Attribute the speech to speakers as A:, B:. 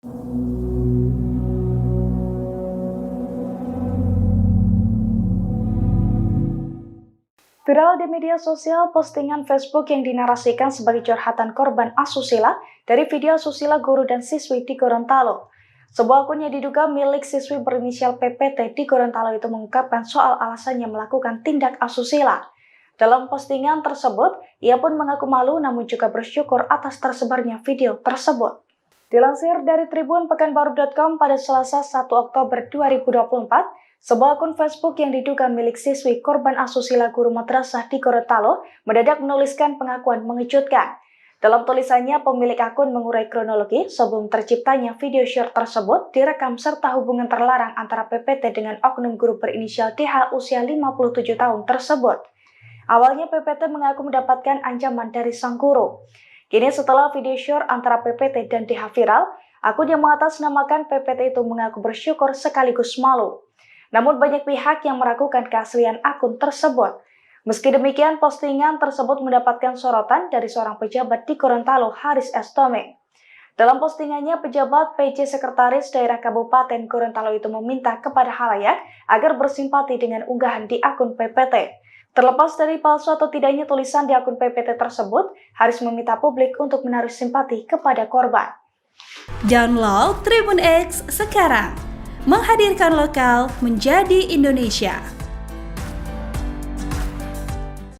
A: Viral di media sosial postingan Facebook yang dinarasikan sebagai curhatan korban asusila dari video asusila guru dan siswi di Gorontalo. Sebuah akun yang diduga milik siswi berinisial PPT di Gorontalo itu mengungkapkan soal alasannya melakukan tindak asusila. Dalam postingan tersebut, ia pun mengaku malu namun juga bersyukur atas tersebarnya video tersebut. Dilansir dari Tribun Pekanbaru.com pada Selasa 1 Oktober 2024, sebuah akun Facebook yang diduga milik siswi korban asusila guru madrasah di Gorontalo mendadak menuliskan pengakuan mengejutkan. Dalam tulisannya, pemilik akun mengurai kronologi sebelum terciptanya video short tersebut direkam serta hubungan terlarang antara PPT dengan oknum guru berinisial DH usia 57 tahun tersebut. Awalnya PPT mengaku mendapatkan ancaman dari sang guru. Kini setelah video short antara PPT dan DH viral, akun yang mengatasnamakan PPT itu mengaku bersyukur sekaligus malu. Namun banyak pihak yang meragukan keaslian akun tersebut. Meski demikian, postingan tersebut mendapatkan sorotan dari seorang pejabat di Gorontalo, Haris S. Tomeng. Dalam postingannya, pejabat PJ Sekretaris Daerah Kabupaten Gorontalo itu meminta kepada khalayak agar bersimpati dengan unggahan di akun PPT. Terlepas dari palsu atau tidaknya tulisan di akun PPT tersebut, Haris meminta publik untuk menaruh simpati kepada korban.
B: Download Tribun X sekarang, menghadirkan lokal menjadi Indonesia.